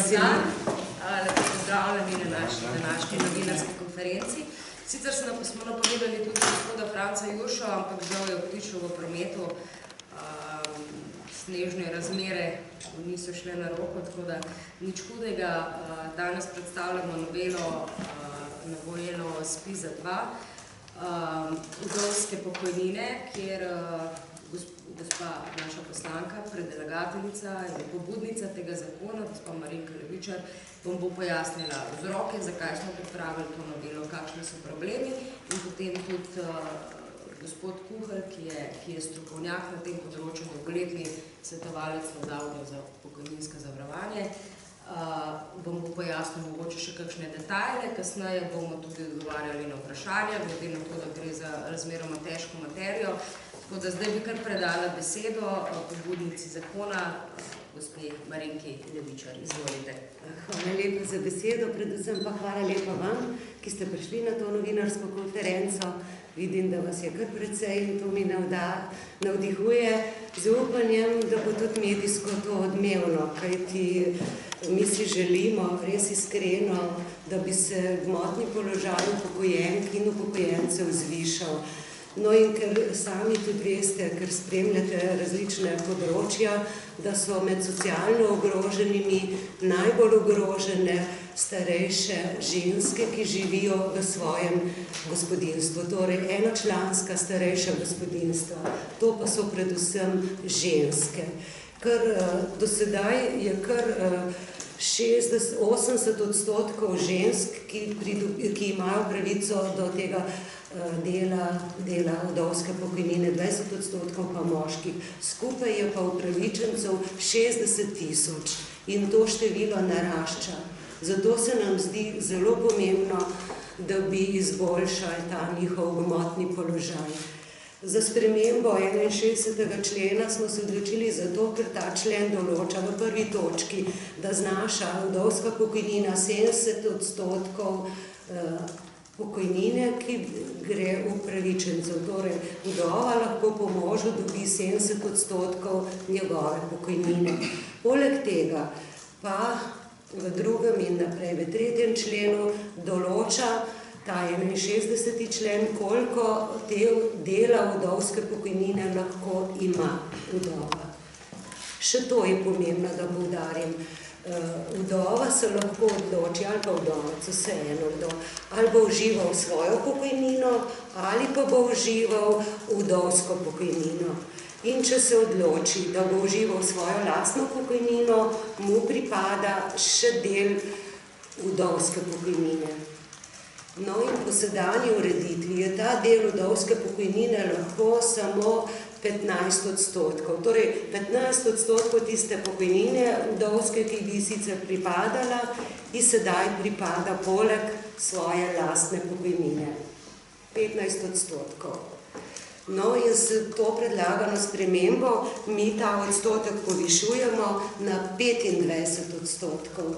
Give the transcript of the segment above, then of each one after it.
dan. Lepo pozdravljeni na naši današnji novinarski konferenci. Sicer smo napovedali tudi gospoda Franca Juršo, ampak žal je odtičil v prometu. Snežne razmere niso šle na roko, tako da nič hudega. Danes predstavljamo novelo SPIZ-2, vdovske pokojnine, kjer gospa naša poslanka, predlagateljica in pobudnica tega zakona, gospa Marinka Levičar, vam bo pojasnila vzroke, zakaj smo pripravili to novelo, kakšni so problemi, in potem tudi gospod Kuhelj, ki je strokovnjak na tem področju, dolgoletni svetovalec v Zavodu za pokojninsko zavarovanje, vam bo pojasnil mogoče še kakšne detajle, kasneje bomo tudi odgovarjali na vprašanja, glede na to, da gre za razmeroma težko materijo. Tako da zdaj bi kar predala besedo pobudnici zakona, gospe Marinki Levičar. Izvolite. Hvala lepa za besedo, predvsem pa hvala lepa vam, ki ste prišli na to novinarsko konferenco. Vidim, da vas je kar precej in to mi navdihuje z upanjem, da bo tudi medijsko to odmevno, kajti mi si želimo res iskreno, da bi se gmotni položaj upokojenk in upokojencev zvišal. No in ker sami tudi veste, ker spremljate različne področja, da so med socialno ogroženimi najbolj ogrožene starejše ženske, ki živijo v svojem gospodinjstvu, torej enočlanska starejša gospodinjstva. To pa so predvsem ženske. Ker do sedaj je kar 80% žensk, ki imajo pravico do tega dela vdovske pokojnine, 20% pa moških. Skupaj je pa upravičencev 60 000 in to število narašča. Zato se nam zdi zelo pomembno, da bi izboljšali ta njihov gmotni položaj. Za spremembo 61. člena smo se odločili zato, ker ta člen določa v prvi točki, da znaša vdovska pokojnina 70% pokojnine, ki gre upravičencev. Torej, vdova lahko po možu dobi 70% njegove pokojnine. Poleg tega pa v drugem in naprej v tretjem členu določa ta 61. člen, koliko dela vdovske pokojnine lahko ima vdova. Še to je pomembno, da poudarim. Vdova se lahko odloči, ali pa vdovec, vseeno vdov, ali bo užival svojo pokojnino, ali pa bo užival vdovsko pokojnino. In če se odloči, da bo užival svojo lastno pokojnino, mu pripada še del vdovske pokojnine. No in po sedanji ureditvi je ta del vdovske pokojnine lahko samo 15%. Torej 15% tiste pokojnine vdovske, ki bi sicer pripadala, in sedaj pripada poleg svoje lastne pokojnine. 15%. No in s to predlagano spremembo mi ta odstotek povišujemo na 25%.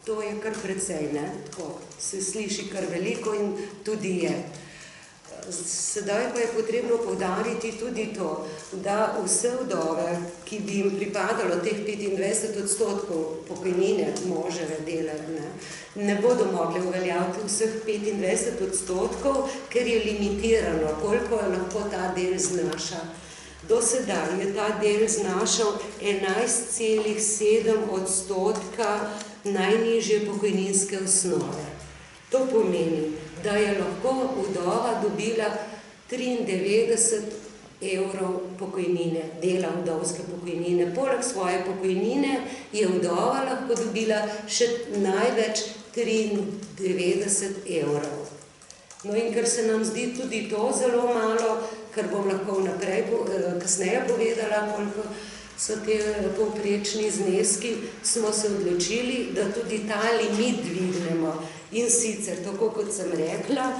To je kar precej, ne? Tako se sliši kar veliko in tudi je. Sedaj pa je potrebno poudariti tudi to, da vse vdove, ki bi jim pripadalo teh 25% pokojnine moževe dela, ne bodo mogli uveljaviti vseh 25%, ker je limitirano, koliko lahko ta del znaša. Do sedaj je ta del znašal 11,7% najnižje pokojninske osnove. To pomeni, da je lahko vdova dobila 93 evrov pokojnine, dela vdovske pokojnine. Poleg svoje pokojnine je vdova lahko dobila še največ 93 evrov. No in ker se nam zdi tudi to zelo malo, ker bom lahko kasneje povedala, koliko so te povprečni zneski, smo se odločili, da tudi ta limit dvignemo. In sicer, tako kot sem rekla,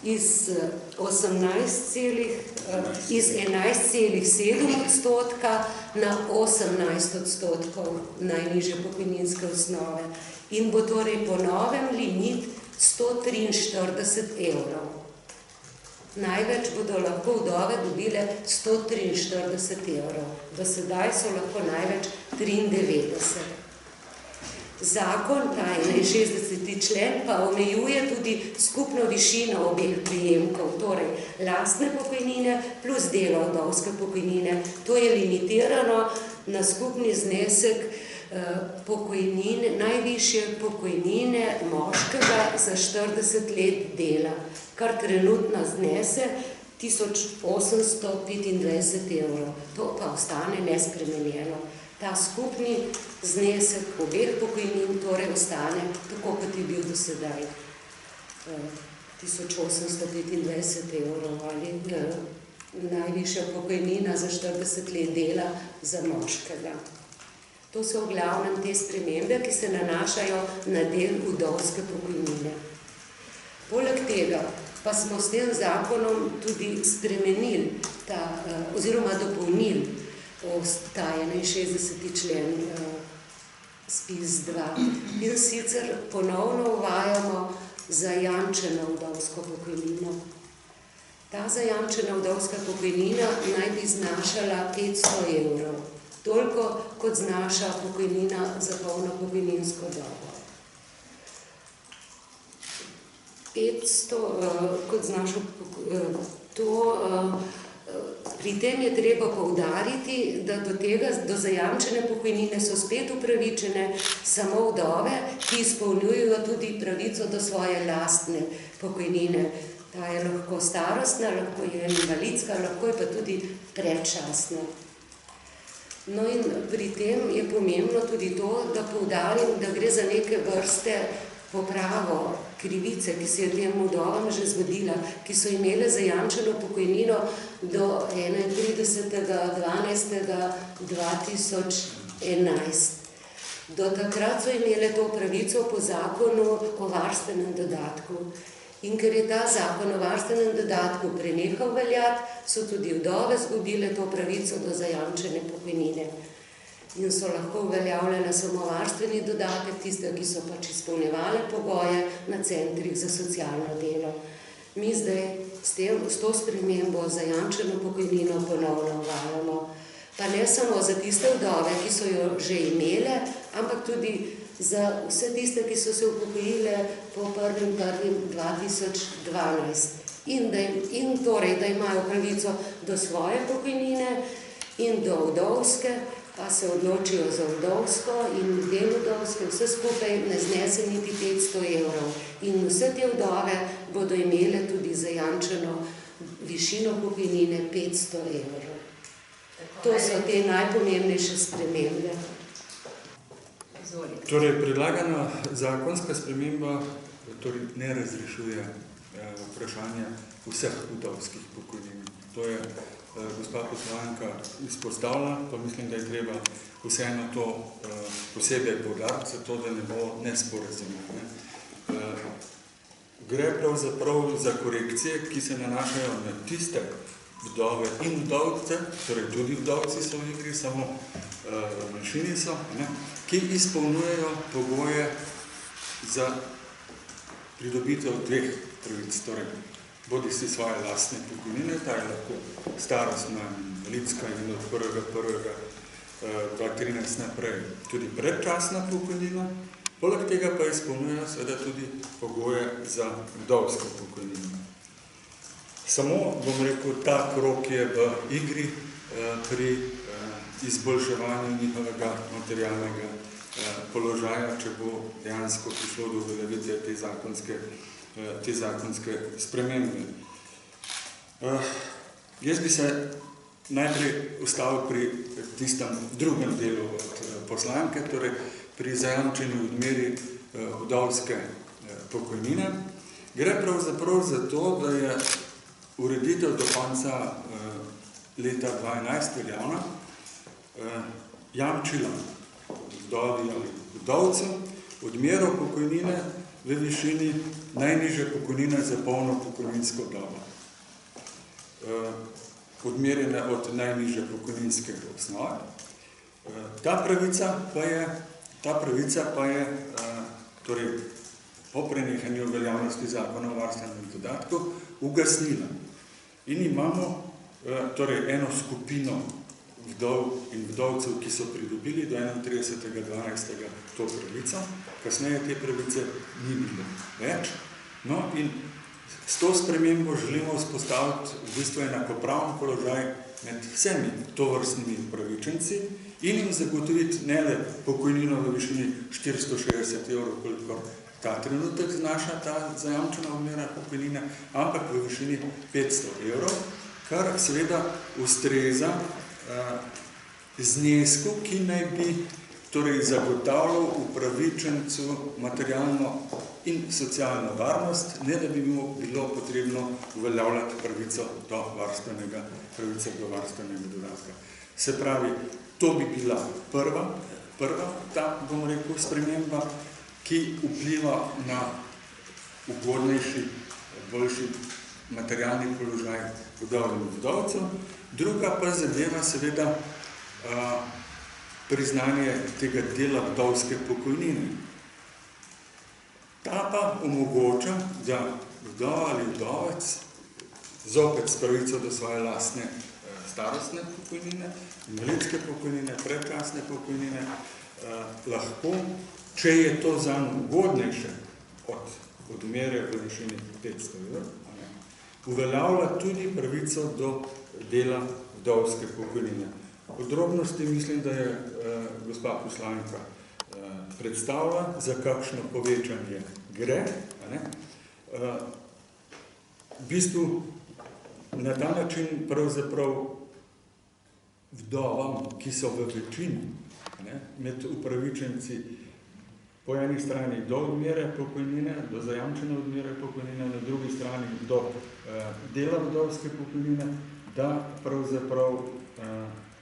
iz 11,7% na 18% najnižje pokojninske osnove. In bo torej po novem limit 143 evrov. Največ bodo lahko vdove dobile 143 evrov. Do sedaj so lahko največ 93. Zakon, ta 61. člen, pa omejuje tudi skupno višino obeh prejemkov, torej lastne pokojnine plus delo vdovske pokojnine. To je limitirano na skupni znesek pokojnine, najvišje pokojnine moškega za 40 let dela, kar trenutno znese 1825 evrov. To pa ostane nespremenjeno. Ta skupni znesek obeh pokojnin torej ostane tako, kot je bil do sedaj. 1825 evrov ali najvišja pokojnina za 40 let dela za moškega. To so v glavnem te spremembe, ki se nanašajo na del vdovske pokojnine. Poleg tega pa smo s tem zakonom tudi spremenili oziroma dopolnili ta 61. člen SPIZ-2 in sicer ponovno uvajamo zajamčeno vdovsko pokojnino. Ta zajamčena vdovska pokojnina naj bi znašala 500 evrov, toliko kot znaša pokojnina za polno pokojninsko dobo. 500, kot znaša pri tem je treba poudariti, da do zajamčene pokojnine so spet upravičene samo vdove, ki izpolnjujejo tudi pravico do svoje lastne pokojnine. Ta je lahko starostna, lahko je invalidska, lahko je pa tudi predčasna. No in pri tem je pomembno tudi to, da poudarim, da gre za neke vrste popravo krivice, ki se je tem vdovam že zgodila, ki so imele zajamčeno pokojnino do 31.12.2011. Do takrat so imele to pravico po zakonu o varstvenem dodatku. In ker je ta zakon o varstvenem dodatku prenehal veljati, so tudi vdove izgubile to pravico do zajamčene pokojnine. In so lahko uveljavljene samo varstveni dodatek, tiste, ki so pač izpolnjevale pogoje na centrih za socialno delo. Mi zdaj s to spremembo zajamčeno pokojnino ponovno uvajamo. Pa ne samo za tiste vdove, ki so jo že imele, ampak tudi za vse tiste, ki so se upokojile po 1.1.2012. In torej, da imajo pravico do svoje pokojnine in do vdovske, pa se odločijo za vdovsko in del vdovske, vse skupaj ne znese niti 500 evrov. In vse te vdove bodo imele tudi zajamčeno višino pokojnine 500 evrov. To so te najpomembnejše spremembe. Torej, predlagana zakonska sprememba ne razrešuje vprašanja vseh vdovskih pokojnin. To je gospa poslanka izpostavila, pa mislim, da je treba vseeno to posebej poudariti, zato da ne bo nesporazumov. Gre pravzaprav za korekcije, ki se nanašajo na tiste vdove in vdovce, torej tudi vdovci so v igri, samo manjšini so, ki izpolnjujejo pogoje za pridobitev dveh pravic, torej bodi si svoje lastne pokojnine, ta je lahko starostna, invalidska in od 1.1.2013 naprej tudi predčasna pokojnina, poleg tega pa izpolnjujejo seveda tudi pogoje za vdovsko pokojnino. Samo, bom rekel, ta krog je v igri pri izboljševanju njihovega materialnega položaja, če bo dejansko prišlo do uveljavitve te zakonske spremembe. Jaz bi se najprej ustavil pri tistem drugem delu od poslanke, torej pri zajamčeni odmeri vdovske pokojnine. Gre pravzaprav za to, da je ureditev do konca leta 2012 veljavna jamčila vdovi ali vdovcu odmero pokojnine v višini najnižje pokojnine za polno pokojninsko dobo, odmerjene od najnižje pokojninske osnove. Ta pravica pa je torej po prenehanju veljavnosti zakona o varstvenem dodatku ugasnila. In imamo torej eno skupino vdov in vdovcev, ki so pridobili do 31.12. to pravico. Kasneje te pravice ni bilo več. No, in s to spremembo želimo vzpostaviti v bistvu enakopraven položaj med vsemi tovrstnimi upravičenci in jim zagotoviti ne le pokojnino v višini 460 evrov, kolikor ta trenutek znaša ta zajamčena odmerna pokojnina, ampak v višini 500 evrov, kar seveda ustreza znesku, ki naj bi torej zagotavljal upravičencu materialno in socialno varnost, ne da bi mu bilo potrebno uveljavljati pravico do varstvenega dodatka. Se pravi, to bi bila prva ta, bom rekel, sprememba, ki vpliva na ugodnejši, boljši materialni položaj vdov in vdovcev. Druga pa zadeva seveda priznanje tega dela vdovske pokojnine. Ta pa omogoča, da vdova ali vdovec zopet s pravico do svoje lastne starostne pokojnine, invalidske pokojnine, predčasne pokojnine, lahko, če je to zanj ugodnejše od odmere v višini 500 evrov, uveljavlja tudi pravico do dela vdovske pokojnine. Podrobnosti mislim, da je gospa poslanka predstavila, za kakšno povečanje gre. V bistvu na ta način pravzaprav vdovam, ki so v večini med upravičenci po eni strani do odmere pokojnine, do zajamčene odmere pokojnine, na drugi strani do dela vdovske pokojnine, da pravzaprav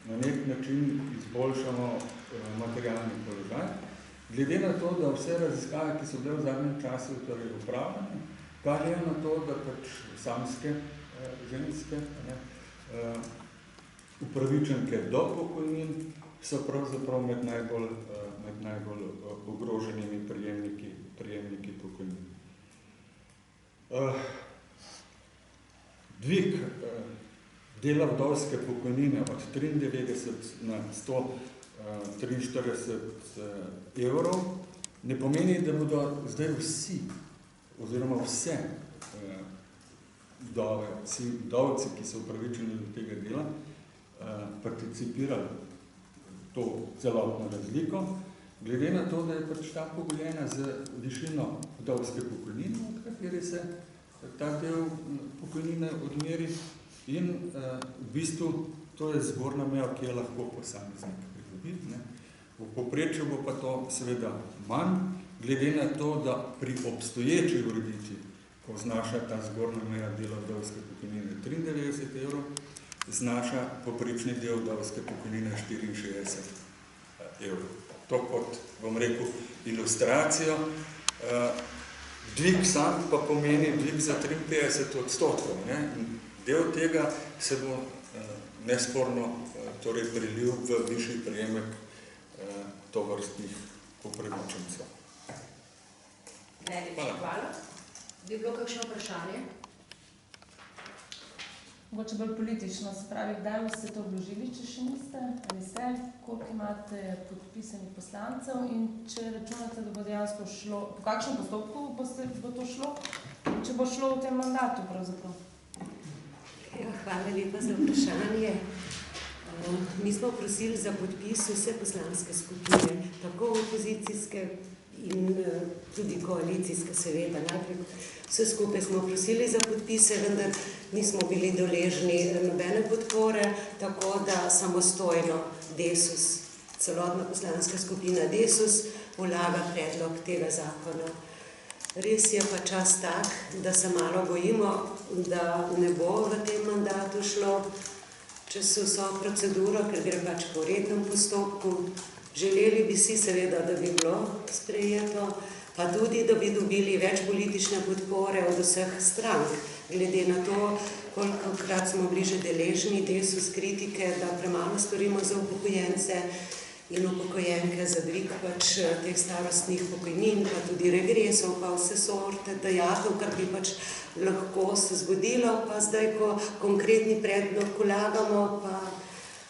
na nek način izboljšamo materialni položaj. Glede na to, da vse raziskave, ki so bile v zadnjem času torej upravljene, kaže na to, da pač samske ženske upravičenke do pokojnin so pravzaprav med najbolj ogroženimi prejemniki pokojnin. Dvig dela vdovske pokojnine od 93 na 143 evrov ne pomeni, da bodo zdaj vsi, oziroma vse vdovci, ki so upravičeni do tega dela, participirali to celotno razliko, glede na to, da je pač ta pogojena z višino vdovske pokojnine, od kateri se ta del pokojnine odmeri, in v bistvu to je zgornja meja, ki je lahko posameznik pridobi. V povprečju bo pa to seveda manj, glede na to, da pri obstoječi ureditvi, ko znaša ta zgornja meja dela vdovske pokojnine 93 evrov, znaša povprečni del vdovske pokojnine 64 evrov. To kot, bom rekel, ilustracijo. Dvig sam pa pomeni dvig za 53%. Del tega se bo nesporno torej prelil v višji prejemek tovrstnih upravičencev. Najlepša hvala. Bi bilo kakšno vprašanje? Mogoče bolj politično, se pravi, kdaj boste to vložili, če še niste, ali ste, koliko imate podpisanih poslancev in če računate, da bo dejansko šlo, po kakšnem postopku bo to šlo, če bo šlo v tem mandatu pravzaprav? Hvala lepa za vprašanje. Mi smo prosili za podpis vse poslanske skupine, tako opozicijske in tudi koalicijske, seveda. Najprej vse skupaj smo prosili za podpise, vendar nismo bili deležni nobene podpore, tako da samostojno Desus, celotna poslanska skupina Desus, vlaga predlog tega zakona. Res je pa čas tak, da se malo bojimo, da ne bo v tem mandatu šlo čez vso proceduro, ker gre pač po rednem postopku. Želeli bi si seveda, da bi bilo sprejeto, pa tudi, da bi dobili več politične podpore od vseh strank, glede na to, kolikokrat smo bili že deležni Desus kritike, da premalo storimo za upokojence in upokojenke za dvig pač teh starostnih pokojnin, pa tudi regresov, pa vse sorte dajatev, kar bi pač lahko se zgodilo, pa zdaj, ko konkretni predlog vlagamo, pa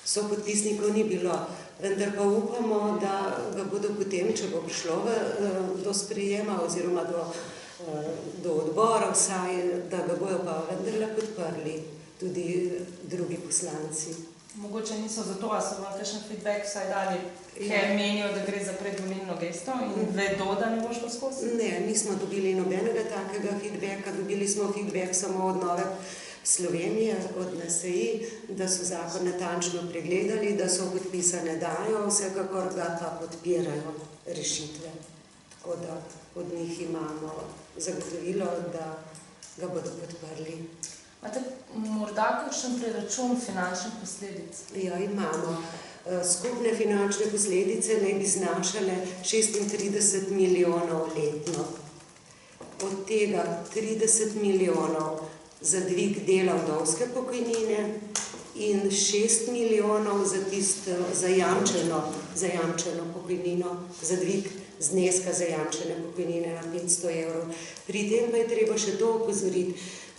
Sopodpisnikov ni bilo, vendar pa upamo, da ga bodo potem, če bo prišlo do sprejema oziroma do odbora vsaj, da ga bojo pa vendarle podprli tudi drugi poslanci. Mogoče niso zato, a so vam kakšen feedback vsaj dali, ker menijo, da gre za predvolilno gesto in vedo, da ne bo šlo skozi? Ne, nismo dobili nobenega takega feedbacka, dobili smo feedback samo od Nove Slovenije, od NSI, da so zakon natančno pregledali, da so podpisane dajo, vsekakor ga pa podpirajo rešitve. Tako da od njih imamo zagotovilo, da ga bodo podprli. Imate morda kakšen preračun finančnih posledic? Ja, imamo. Skupne finančne posledice naj bi znašale 36 milijonov letno. Od tega 30 milijonov za dvig dela vdovske pokojnine in 6 milijonov za zajamčeno pokojnino, za dvig zneska zajamčene pokojnine na 500 evrov. Pri tem pa je treba še to opozoriti,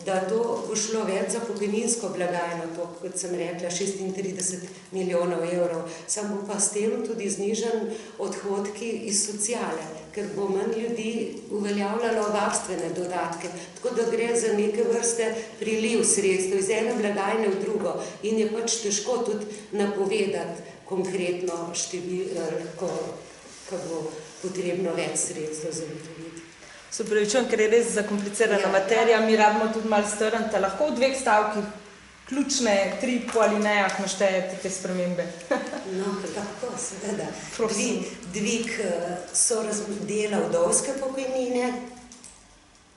da to bo šlo več za pokojninsko blagajno, to, kot sem rekla, 36 milijonov evrov, samo pa s tem tudi znižan odhodki iz sociale, ker bo manj ljudi uveljavljalo varstvene dodatke, tako da gre za neke vrste priliv sredstev iz ene blagajne v drugo in je pač težko tudi napovedati konkretno številko, ko bo potrebno več sredstev zagotoviti. Se upravičujem, ker je res zakomplicirana materija, mi rabimo tudi malo strniti. Lahko v 2 stavkih ključne 3 po alinejah naštejete te spremembe? No, lahko, seveda. Prosim. Dvig dela vdovske pokojnine,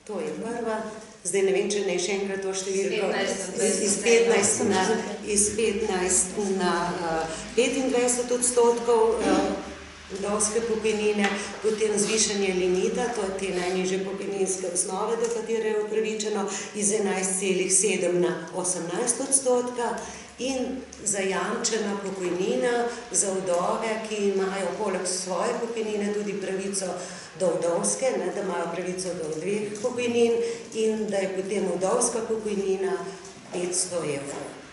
to je prva. Zdaj ne vem, če ne še enkrat to številko. Iz 15 na 25 odstotkov vdovske pokojnine, potem zvišanje limita, to je te najnižje pokojninske osnove, do katere je upravičeno, iz 11,7 na 18 odstotka in zajamčena pokojnina za vdove, ki imajo poleg svoje pokojnine tudi pravico do vdovske, da imajo pravico do 2 pokojnin in da je potem vdovska pokojnina 500 evrov.